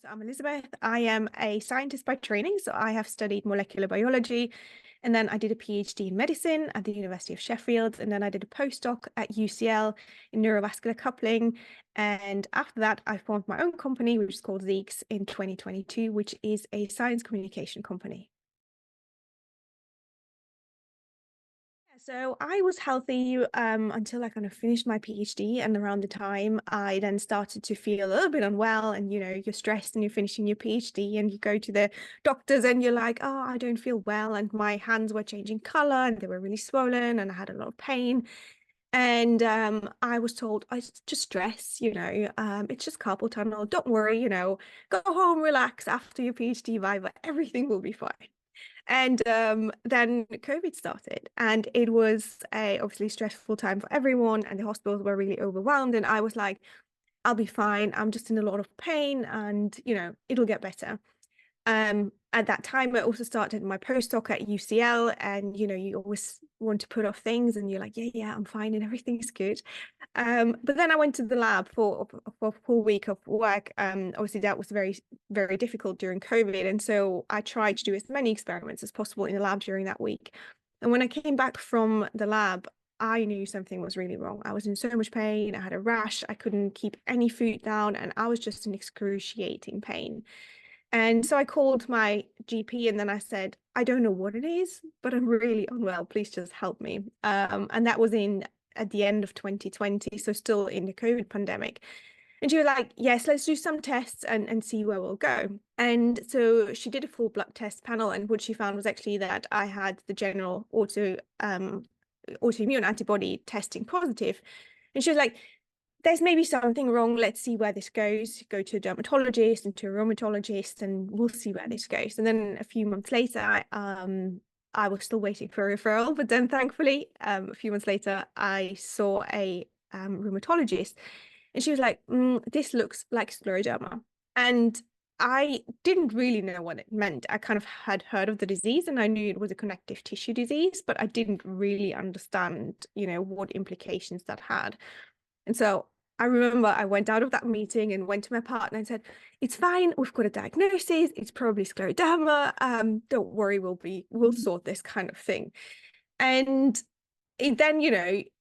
So I'm Elizabeth. I am a scientist by training. So I have studied molecular biology, and then I did a PhD in medicine at the University of Sheffield, and then I did a postdoc at UCL in neurovascular coupling. And after that, I formed my own company, which is called Zeeks in 2022, which is a science communication company. So I was healthy until I kind of finished my PhD, and around the time I then started to feel a little bit unwell, and you're stressed and you're finishing your PhD and you go to the doctors and you're like, oh, I don't feel well, and my hands were changing color and they were really swollen and I had a lot of pain. And I was told, oh, it's just stress, it's just carpal tunnel. Don't worry, go home, relax after your PhD viva, everything will be fine. And then COVID started, and it was a obviously stressful time for everyone, and the hospitals were really overwhelmed. And I was like, I'll be fine. I'm just in a lot of pain, and it'll get better. At that time, I also started my postdoc at UCL, and you always want to put off things, and you're like, yeah, I'm fine, and everything's good. But then I went to the lab for a full week of work. Obviously, that was very, very difficult during COVID, and so I tried to do as many experiments as possible in the lab during that week. And when I came back from the lab, I knew something was really wrong. I was in so much pain. I had a rash. I couldn't keep any food down, and I was just in excruciating pain. And so I called my GP, and then I said, I don't know what it is, but I'm really unwell. Please just help me. And that was at the end of 2020, so still in the COVID pandemic. And she was like, yes, let's do some tests and see where we'll go. And so she did a full blood test panel, and what she found was actually that I had the general autoimmune antibody testing positive. And she was like, there's maybe something wrong. Let's see where this goes. Go to a dermatologist and to a rheumatologist, and we'll see where this goes. And then a few months later, I was still waiting for a referral, but then thankfully, a few months later, I saw a rheumatologist, and she was like, "This looks like scleroderma," and I didn't really know what it meant. I kind of had heard of the disease, and I knew it was a connective tissue disease, but I didn't really understand, what implications that had. And so I remember I went out of that meeting and went to my partner and said, it's fine, we've got a diagnosis, it's probably scleroderma. Don't worry, we'll sort this kind of thing. And then,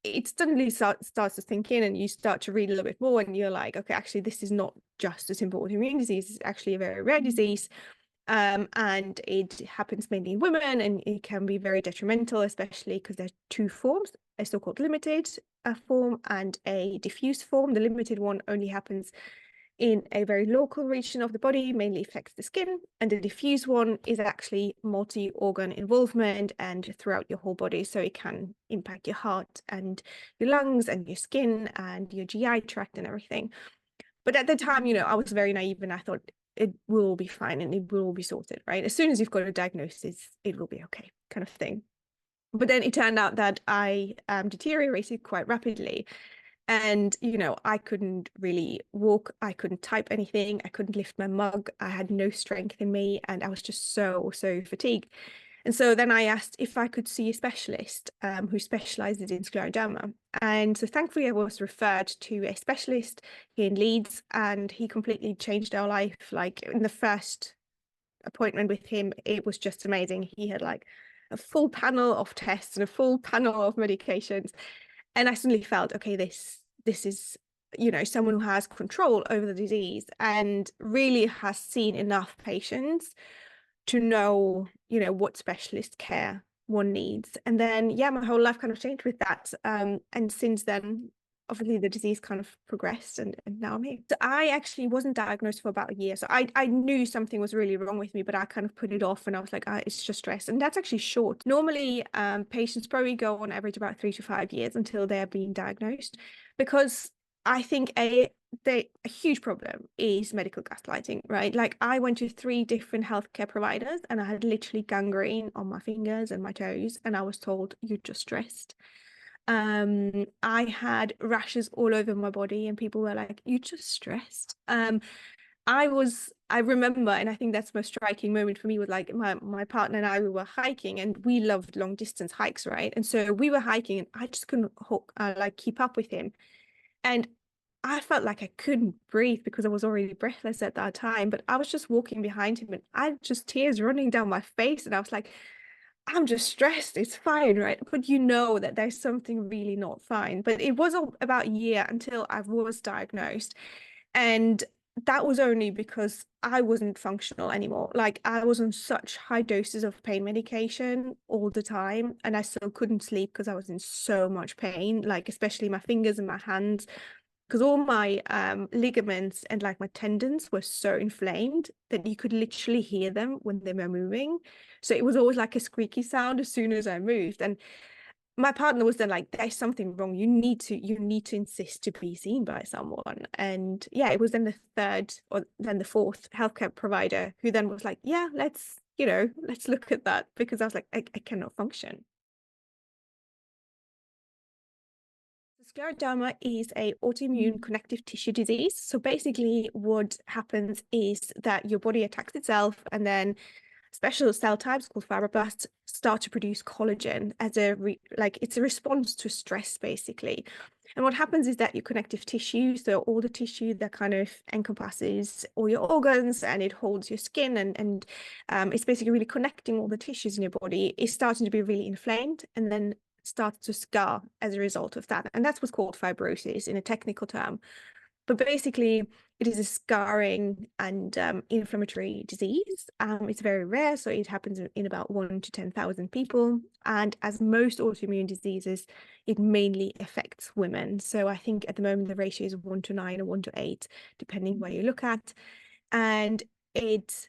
it suddenly starts to sink in, and you start to read a little bit more, and you're like, okay, actually, this is not just a simple autoimmune disease, it's actually a very rare disease. And it happens mainly in women, and it can be very detrimental, especially because there's two forms, a so-called limited form and a diffuse form. The limited one only happens in a very local region of the body, mainly affects the skin, and the diffuse one is actually multi-organ involvement and throughout your whole body, so it can impact your heart and your lungs and your skin and your GI tract and everything. But at the time, I was very naive, and I thought it will be fine and it will all be sorted, right? As soon as you've got a diagnosis, it will be okay, kind of thing. But then it turned out that I deteriorated quite rapidly. And, I couldn't really walk. I couldn't type anything. I couldn't lift my mug. I had no strength in me. And I was just so fatigued. And so then I asked if I could see a specialist who specializes in scleroderma. And so thankfully I was referred to a specialist here in Leeds, and he completely changed our life. Like in the first appointment with him, it was just amazing. He had like a full panel of tests and a full panel of medications. And I suddenly felt, okay, this is, someone who has control over the disease and really has seen enough patients to know, what specialist care one needs. And then, my whole life kind of changed with that. And since then, obviously the disease kind of progressed, and now I'm here. So I actually wasn't diagnosed for about a year. So I knew something was really wrong with me, but I kind of put it off, and I was like, it's just stress. And that's actually short. Normally, patients probably go on average about 3 to 5 years until they're being diagnosed, because I think a huge problem is medical gaslighting, right? Like I went to 3 different healthcare providers, and I had literally gangrene on my fingers and my toes, and I was told, you're just stressed. I had rashes all over my body, and people were like, you're just stressed. I remember, and I think that's the most striking moment for me, was like my partner and I, we were hiking, and we loved long distance hikes, right? And so we were hiking, and I just couldn't keep up with him. And I felt like I couldn't breathe because I was already breathless at that time. But I was just walking behind him and I had just tears running down my face. And I was like, I'm just stressed. It's fine, right? But you know that there's something really not fine. But it was about a year until I was diagnosed. And that was only because I wasn't functional anymore. Like I was on such high doses of pain medication all the time, and I still couldn't sleep because I was in so much pain, like especially my fingers and my hands, because all my ligaments and like my tendons were so inflamed that you could literally hear them when they were moving. So it was always like a squeaky sound as soon as I moved. And my partner was then like, there's something wrong. You need to insist to be seen by someone. And yeah, it was then the third or then the fourth healthcare provider who then was like, yeah, let's look at that, because I was like, I cannot function. Scleroderma is a autoimmune connective tissue disease. So basically what happens is that your body attacks itself, and then special cell types called fibroblasts start to produce collagen as it's a response to stress, basically. And what happens is that your connective tissue, so all the tissue that kind of encompasses all your organs and it holds your skin and it's basically really connecting all the tissues in your body, is starting to be really inflamed and then starts to scar as a result of that. And that's what's called fibrosis in a technical term. But basically, it is a scarring and inflammatory disease. It's very rare, so it happens in about 1 to 10,000 people. And as most autoimmune diseases, it mainly affects women. So I think at the moment the ratio is 1 to 9 or 1 to 8, depending where you look at. And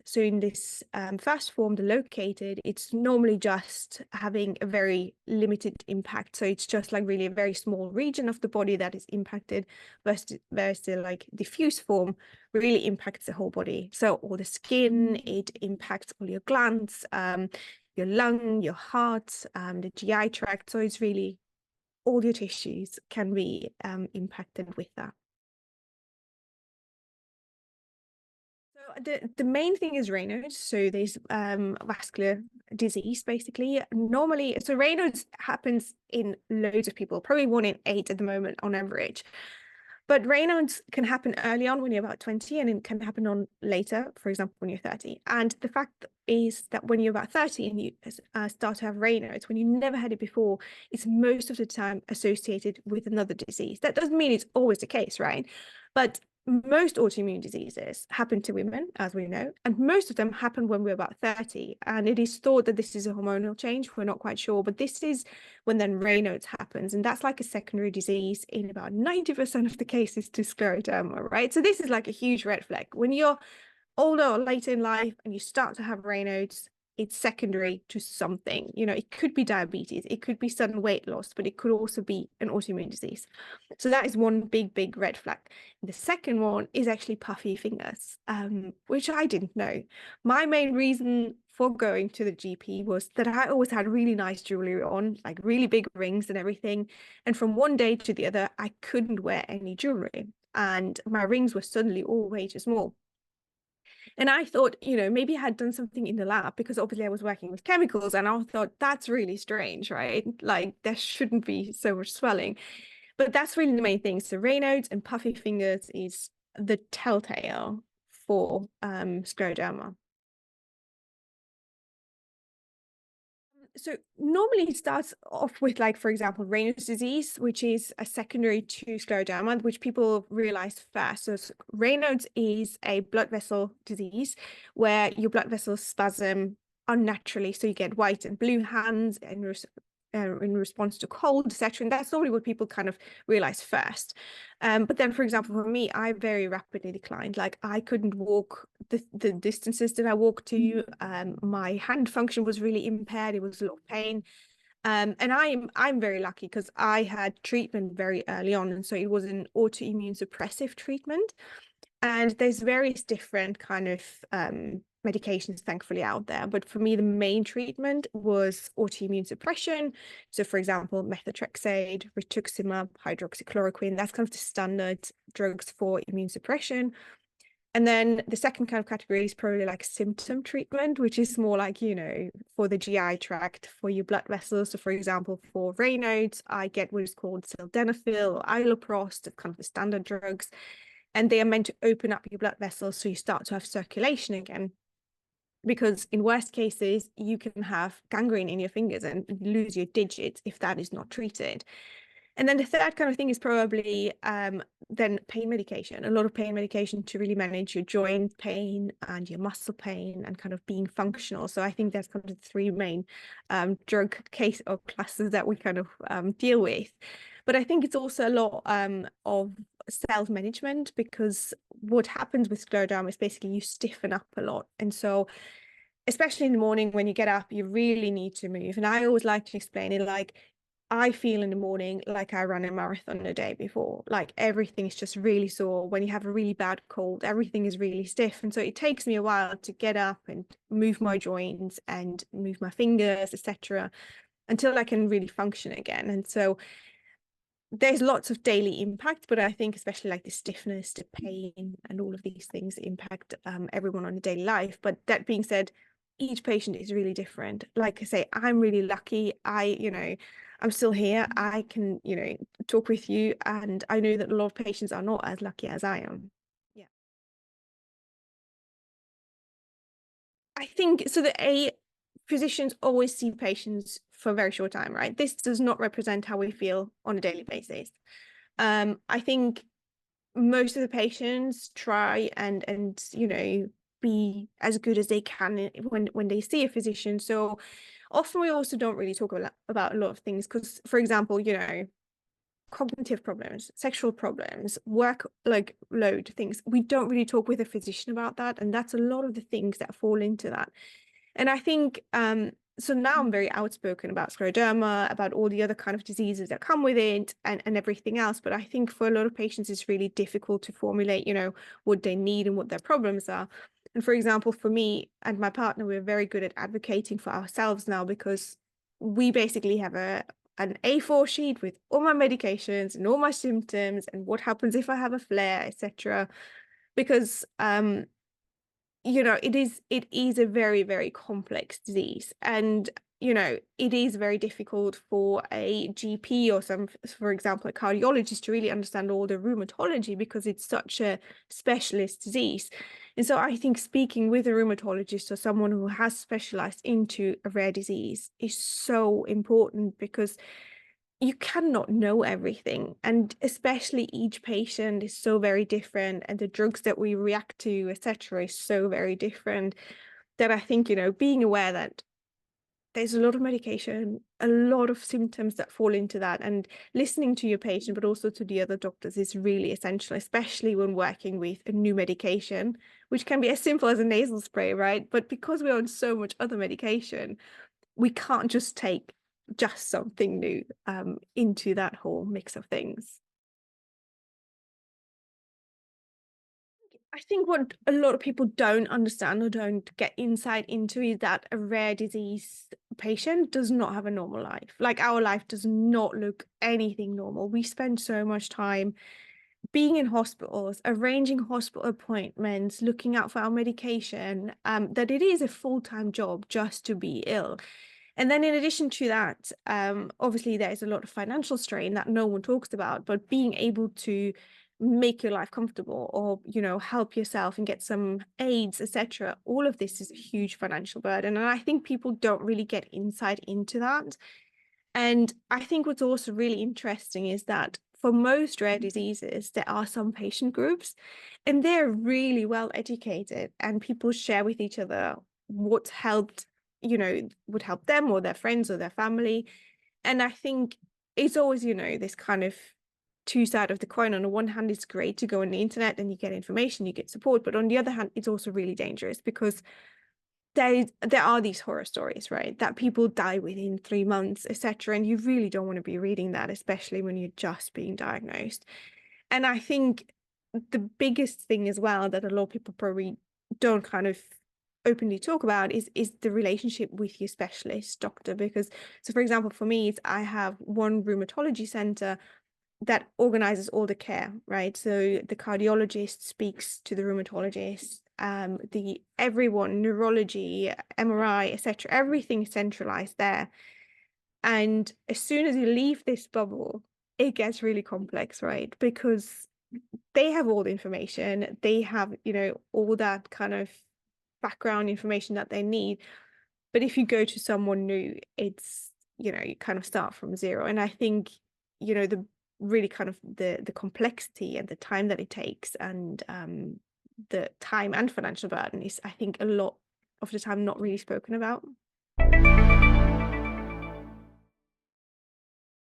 so in this first form, the located, it's normally just having a very limited impact. So it's just like really a very small region of the body that is impacted, whereas the like diffuse form really impacts the whole body. So all the skin, it impacts all your glands, your lung, your heart, the GI tract. So it's really all your tissues can be impacted with that. The main thing is Raynaud's. So there's vascular disease, basically. Normally, so Raynaud's happens in loads of people, probably 1 in 8 at the moment on average. But Raynaud's can happen early on when you're about 20, and it can happen on later, for example, when you're 30. And the fact is that when you're about 30 and you start to have Raynaud's, when you never had it before, it's most of the time associated with another disease. That doesn't mean it's always the case, right? But most autoimmune diseases happen to women, as we know, and most of them happen when we're about 30. And it is thought that this is a hormonal change. We're not quite sure, but this is when then Raynaud's happens. And that's like a secondary disease in about 90% of the cases to scleroderma, right? So this is like a huge red flag. When you're older or later in life and you start to have Raynaud's, it's secondary to something. It could be diabetes, it could be sudden weight loss, but it could also be an autoimmune disease. So that is one big red flag. The second one is actually puffy fingers, which I didn't know. My main reason for going to the GP was that I always had really nice jewelry on, like really big rings and everything. And from one day to the other, I couldn't wear any jewelry. And my rings were suddenly all way too small. And I thought, maybe I had done something in the lab, because obviously I was working with chemicals, and I thought that's really strange, right? Like there shouldn't be so much swelling. But that's really the main thing. So Raynaud's and puffy fingers is the telltale for scleroderma. So normally it starts off with, like, for example, Raynaud's disease, which is a secondary to scleroderma, which people realize first. So Raynaud's is a blood vessel disease where your blood vessels spasm unnaturally. So you get white and blue hands in response to cold, etc. And that's normally what people kind of realize first. But then, for example, for me, I very rapidly declined. Like I couldn't walk the distances that I walked to. My hand function was really impaired. It was a lot of pain. And I'm very lucky because I had treatment very early on, and so it was an autoimmune suppressive treatment. And there's various different kind of medications, thankfully, out there. But for me, the main treatment was autoimmune suppression. So, for example, methotrexate, rituximab, hydroxychloroquine, that's kind of the standard drugs for immune suppression. And then the second kind of category is probably like symptom treatment, which is more like, you know, for the GI tract, for your blood vessels. So for example, for Raynaud's, I get what is called sildenafil or iloprost, kind of the standard drugs. And they are meant to open up your blood vessels so you start to have circulation again. Because in worst cases, you can have gangrene in your fingers and lose your digits if that is not treated. And then the third kind of thing is probably then pain medication, a lot of pain medication to really manage your joint pain and your muscle pain and kind of being functional. So I think that's kind of the three main drug case or classes that we kind of deal with. But I think it's also a lot of self-management, because what happens with scleroderma is basically you stiffen up a lot. And so especially in the morning when you get up, you really need to move. And I always like to explain it like, I feel in the morning like I ran a marathon the day before. Like everything is just really sore. When you have a really bad cold, everything is really stiff. And so it takes me a while to get up and move my joints and move my fingers, etc., until I can really function again. And so there's lots of daily impact, but I think especially like the stiffness, the pain, and all of these things impact everyone on a daily life. But that being said, each patient is really different. Like I say, I'm really lucky. I'm still here. I can, talk with you, and I know that a lot of patients are not as lucky as I am. Yeah. I think so that physicians always see patients for a very short time, right? This does not represent how we feel on a daily basis. I think most of the patients try and be as good as they can when they see a physician. So often we also don't really talk about a lot of things because, for example, cognitive problems, sexual problems, work like load things. We don't really talk with a physician about that, and that's a lot of the things that fall into that. And I think so now I'm very outspoken about scleroderma, about all the other kind of diseases that come with it and everything else. But I think for a lot of patients, it's really difficult to formulate, what they need and what their problems are. And for example, for me and my partner, we're very good at advocating for ourselves now, because we basically have an A4 sheet with all my medications and all my symptoms and what happens if I have a flare, etc. Because it is a very, very complex disease, and it is very difficult for a GP or for example, a cardiologist to really understand all the rheumatology, because it's such a specialist disease. And so I think speaking with a rheumatologist or someone who has specialized into a rare disease is so important, because you cannot know everything, and especially each patient is so very different, and the drugs that we react to, etc., is so very different, that I think being aware that there's a lot of medication, a lot of symptoms that fall into that, and listening to your patient but also to the other doctors is really essential, especially when working with a new medication, which can be as simple as a nasal spray, right? But because we're on so much other medication, we can't just take just something new into that whole mix of things. I think what a lot of people don't understand or don't get insight into is that a rare disease patient does not have a normal life. Like, our life does not look anything normal. We spend so much time being in hospitals, arranging hospital appointments, looking out for our medication, that it is a full-time job just to be ill. And then in addition to that, obviously there is a lot of financial strain that no one talks about, but being able to make your life comfortable, or, help yourself and get some aids, etc., all of this is a huge financial burden. And I think people don't really get insight into that. And I think what's also really interesting is that for most rare diseases, there are some patient groups, and they're really well educated, and people share with each other what's helped, would help them or their friends or their family. And I think it's always, this kind of two sides of the coin. On the one hand, it's great to go on the internet and you get information, you get support. But on the other hand, it's also really dangerous, because there are these horror stories, right? That people die within 3 months, etc. And you really don't want to be reading that, especially when you're just being diagnosed. And I think the biggest thing as well that a lot of people probably don't kind of openly talk about is the relationship with your specialist doctor. Because, so for example, for me, I have one rheumatology center, that organizes all the care, right? So the cardiologist speaks to the rheumatologist, everyone, neurology, MRI, etc. Everything is centralized there. And as soon as you leave this bubble, it gets really complex, right? Because they have all the information, they have, all that kind of background information that they need. But if you go to someone new, it's, you kind of start from zero. And I think, the really kind of the complexity and the time that it takes, and the time and financial burden is, I think, a lot of the time not really spoken about.